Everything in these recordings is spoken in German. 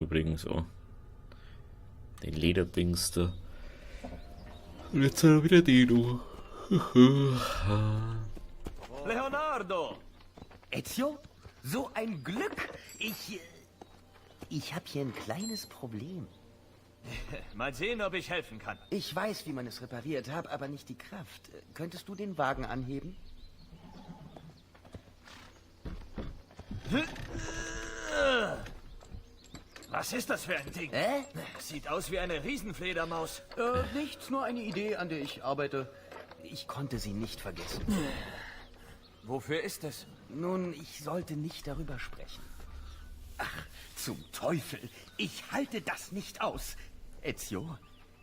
Übrigens so. Den Lederdings da. Und jetzt hat er wieder Dino. Leonardo! Ezio? So ein Glück! Ich habe hier ein kleines Problem. Mal sehen, ob ich helfen kann. Ich weiß, wie man es repariert, habe aber nicht die Kraft. Könntest du den Wagen anheben? Was ist das für ein Ding? Sieht aus wie eine Riesenfledermaus. Nichts, nur eine Idee, an der ich arbeite. Ich konnte sie nicht vergessen. Wofür ist es? Nun, ich sollte nicht darüber sprechen. Ach, zum Teufel! Ich halte das nicht aus! Ezio,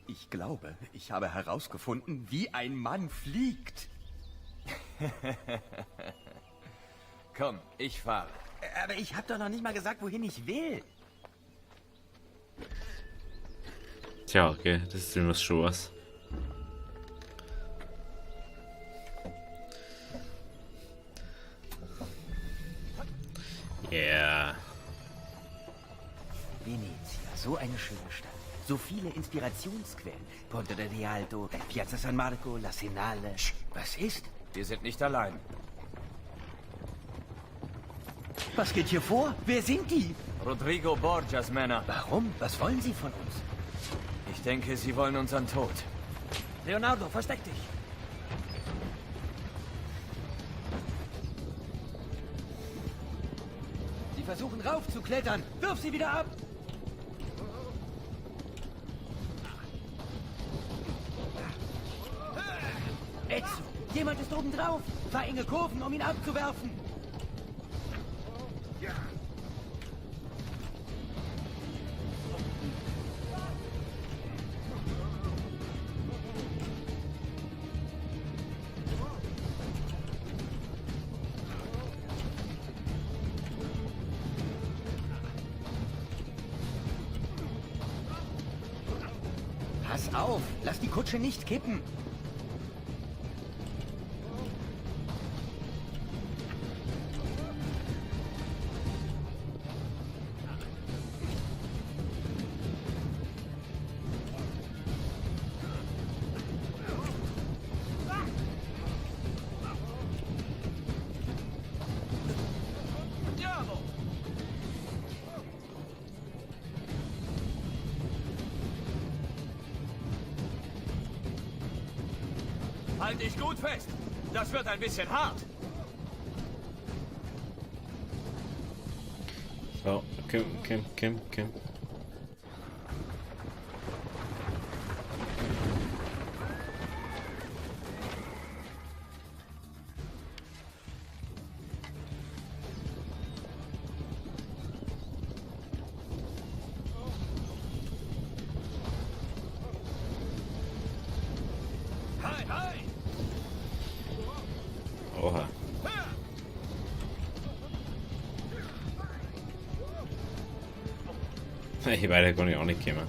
ich glaube, ich habe herausgefunden, wie ein Mann fliegt. Komm, ich fahre. Aber ich habe doch noch nicht mal gesagt, wohin ich will. Tja, okay, das ist immer schon was. Yeah. Venezia, so eine schöne Stadt. So viele Inspirationsquellen. Ponte del Rialto, Piazza San Marco, La Senale. Was ist? Wir sind nicht allein. Was geht hier vor? Wer sind die? Rodrigo Borgias Männer. Warum? Was wollen sie von uns? Ich denke, sie wollen unseren Tod. Leonardo, versteck dich. Sie versuchen raufzuklettern. Wirf sie wieder ab! Ezio, jemand ist oben drauf. Fahr enge Kurven, um ihn abzuwerfen. Pass auf, lass die Kutsche nicht kippen. Halt dich gut fest. Das wird ein bisschen hart. So, Kim. Hi, hi! Oha. Hey, weiter kann ich auch nicht kommen.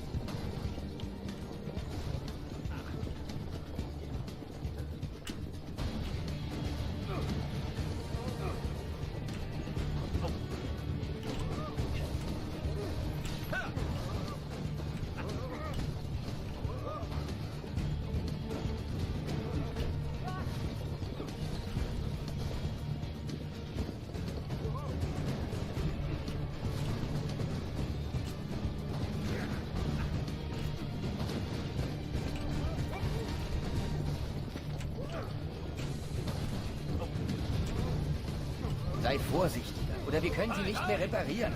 Sei vorsichtiger, oder wir können sie nicht mehr reparieren.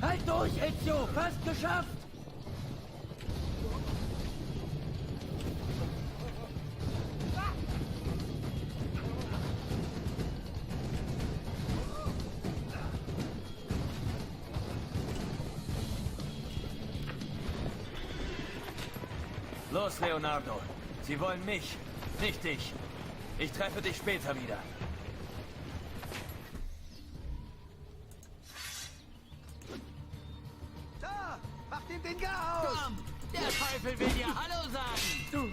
Halt durch, Ezio! Fast geschafft! Los, Leonardo. Sie wollen mich, nicht dich. Ich treffe dich später wieder. Da! Macht ihm den Garaus! Komm, der Teufel will dir Hallo sagen. Du!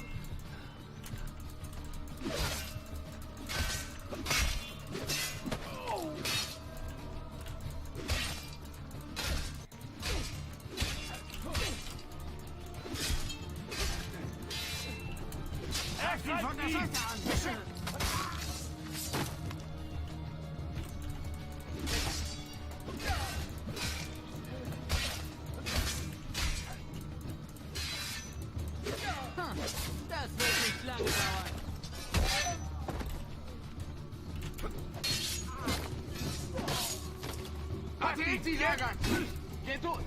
das heute an. Das wird nicht lange dauern. Atenti, Lehrgang! Geht durch!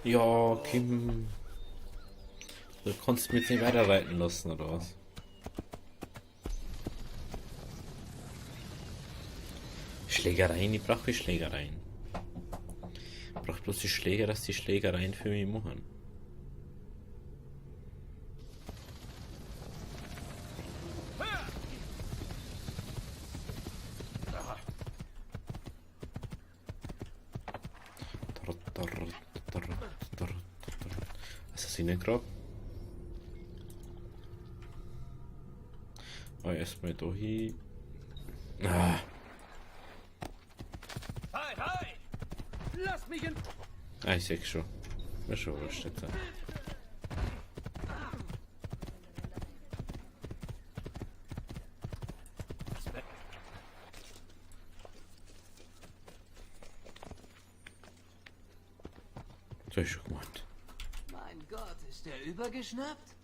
Ja, Kim. Du konntest mich jetzt nicht weiterreiten lassen, oder was? Schlägereien? Ich brauche Schlägereien. Ich brauche bloß die Schläger, dass die Schlägereien für mich machen. Assassinengrab. Ah, erstmal da hin. Ah. Hi, hi! Lass mich in... Ah, ich sehe schon. Mir schon wurscht jetzt. Das hab ich schon gemacht. Mein Gott, ist der übergeschnappt?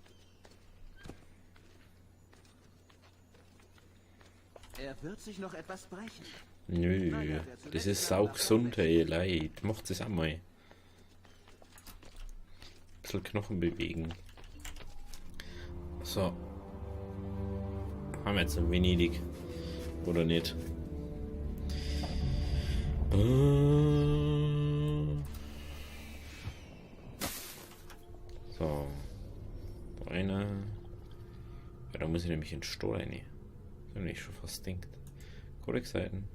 Er wird sich noch etwas brechen. Nö, das ist saugesund, ey, leid. Macht es einmal. Ein bisschen Knochen bewegen. So. Haben wir jetzt ein wenig. Oder nicht? So. Einer. Ja, da muss ich nämlich in den Stall rein. Wenn ich schon fast denkt. Codex-Seiten.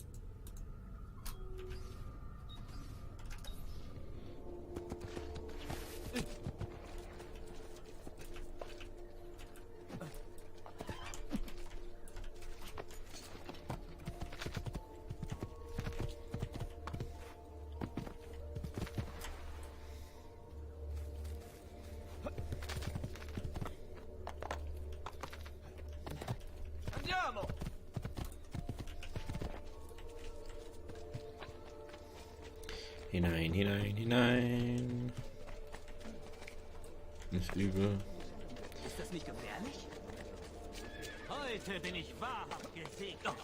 Andiamo! Hinein, hinein, hinein. Nicht übel. Ist das nicht gefährlich? Heute bin ich wahrhaft gesegnet.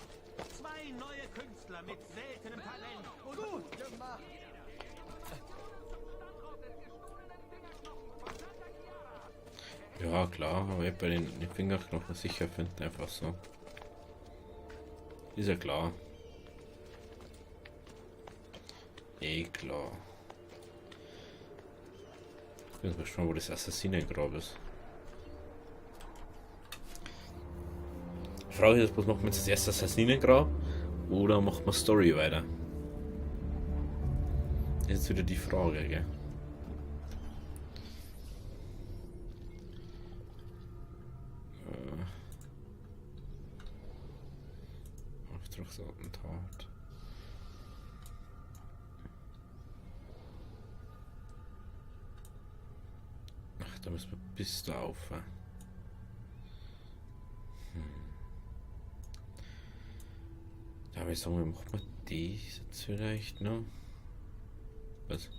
2 neue Künstler mit seltenem Talent. Gut gemacht. Ja, klar, aber ich hab bei den Fingerknochen sicher finden, einfach so. Ist ja klar. Eh klar. Ich bin gespannt, wo das Assassinengrab ist. Die Frage ist bloß, machen wir jetzt das erste Assassinengrab oder machen wir Story weiter? Das ist jetzt wieder die Frage, gell? Auftragsattentat. Da müssen wir bis da auf. Da habe ich sagen, wir machen wir dies jetzt vielleicht noch. Was?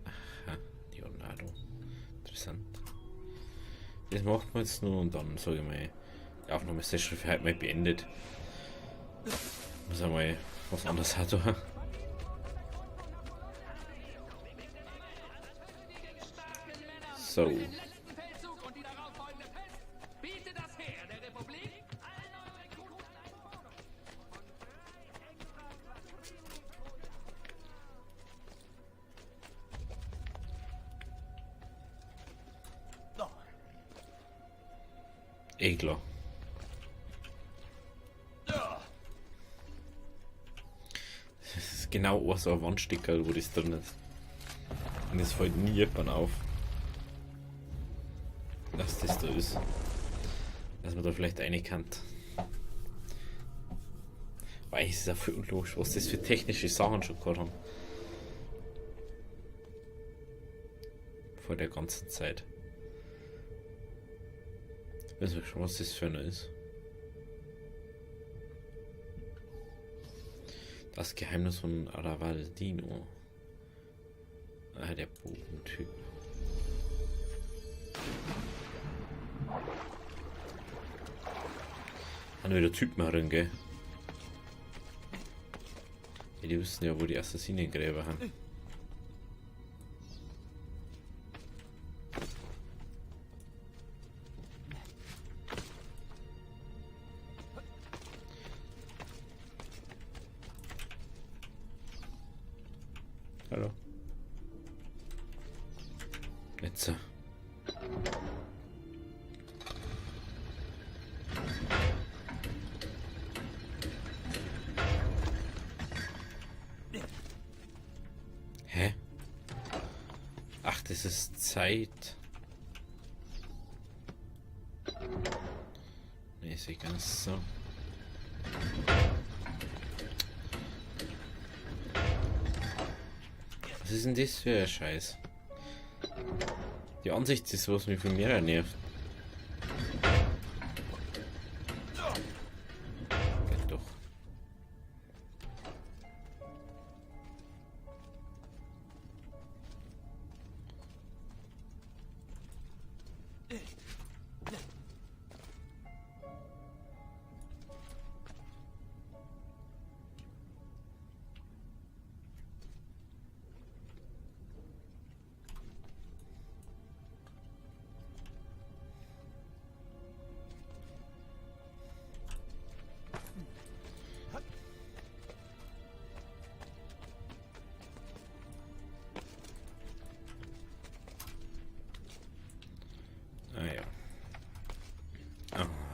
Aha, Leonardo. Interessant. Das machen wir jetzt nur und dann sage ich mal, die Aufnahmesession für heute mal beendet. Muss einmal was anderes hat. So. Klar. Das ist genau so ein Wandstückerl, wo das drin ist. Und es fällt nie jemand auf, dass das da ist. Dass man da vielleicht eine kennt. Weil es ist auch viel unlogisch, was das für technische Sachen schon gehabt haben. Vor der ganzen Zeit. Ich weiß schon, was das für eine ist. Das Geheimnis von Aravaldino. Ah, der Bogentyp. Haben wieder Typen herin, gell? Ja, die wissen ja, wo die Assassinengräber haben. Hallo. Jetzt. Hä? Ach, das ist Zeit. Nee, ist nicht ganz so. Was ist denn das für ein Scheiß? Die Ansicht ist, was mich von mir nervt. Geht doch.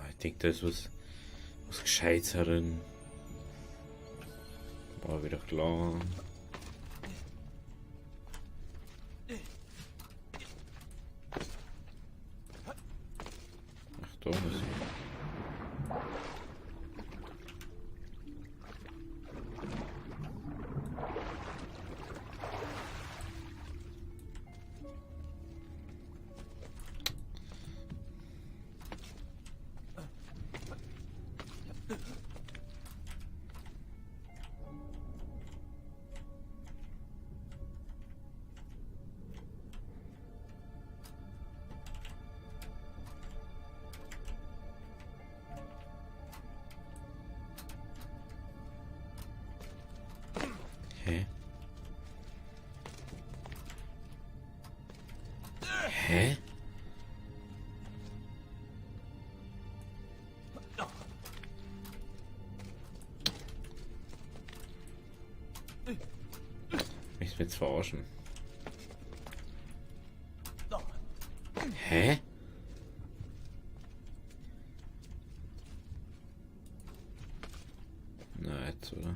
Ich denke, da ist was Gescheites herin. War wieder klar. Ach, da ist Hä? Hä? Mich jetzt verarschen. Hä? Na, jetzt, oder?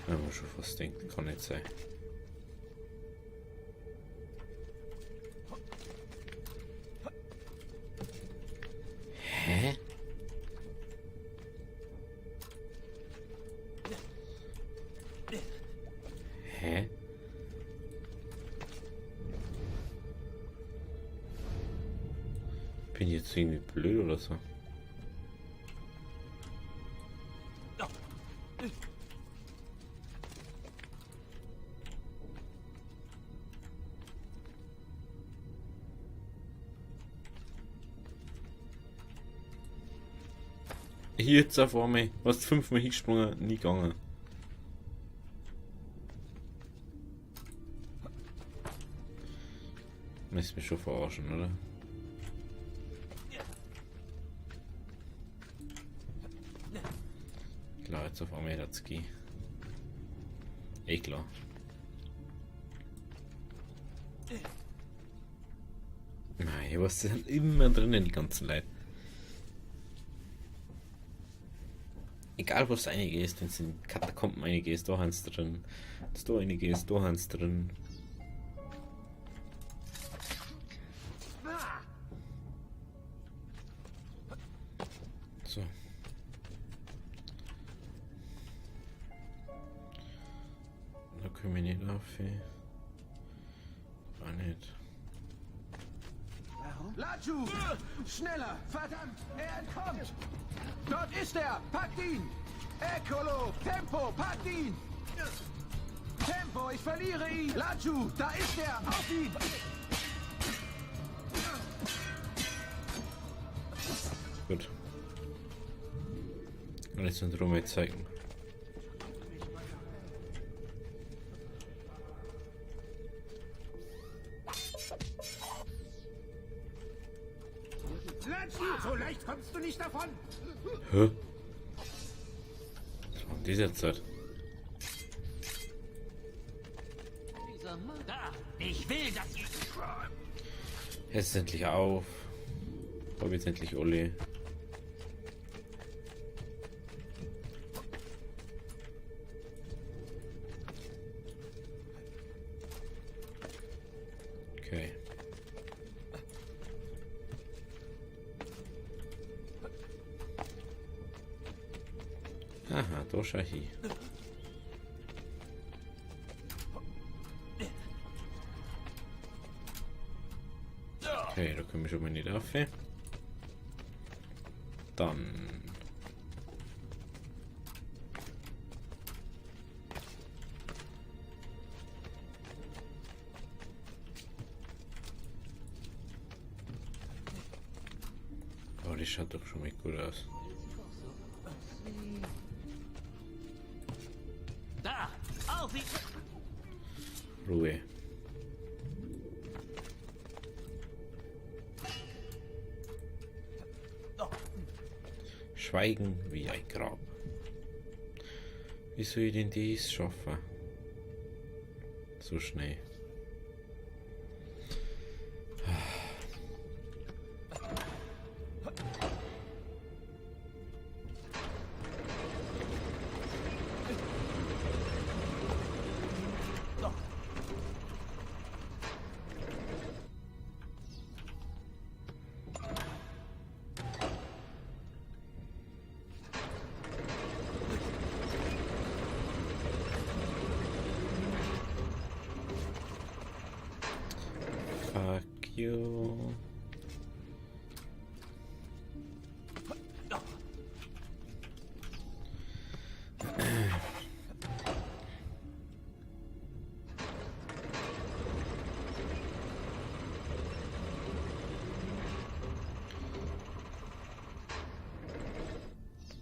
Wenn man schon fast denkt, kann nicht sein. Bin ich jetzt irgendwie blöd oder so? Hier jetzt auf einmal, was 5-mal hingesprungen, nie gegangen. Müssen mich schon verarschen, oder? Klar, jetzt auf einmal hat's gehen. Klar. Nein, was sind immer drinnen, die ganzen Leute. Egal was du reingehst, wenn es in Katakomben reingehst, da haben sie drin. Dass du reingehst, da haben sie drin. So. Da können wir nicht auf. War nicht. Laju! Schneller! Verdammt! Er entkommt! Dort ist er! Packt ihn! Ecolo! Tempo! Packt ihn! Tempo! Ich verliere ihn! Laju! Da ist er! Auf ihn! Gut. Alles und Ruhe zeigen. Laju! So leicht kommst du nicht davon! Hä? Was war in dieser Zeit? Da! Ich will, dass ihr... Jetzt endlich auf. Hab jetzt endlich Olli. Okay. Aha, da schau ich. Okay, da können wir schon mal nicht rauf. Dann. Oh, das schaut doch schon mal gut aus. Da! Auf ihn! Ruhe. Schweigen wie ein Grab. Wie soll ich denn dies schaffen? So schnell. Fuck you.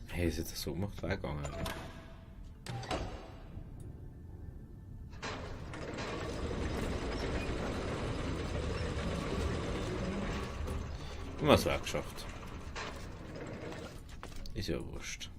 Hey, ist jetzt so gemacht, war gegangen. Haben wir es auch geschafft. Ist ja wurscht.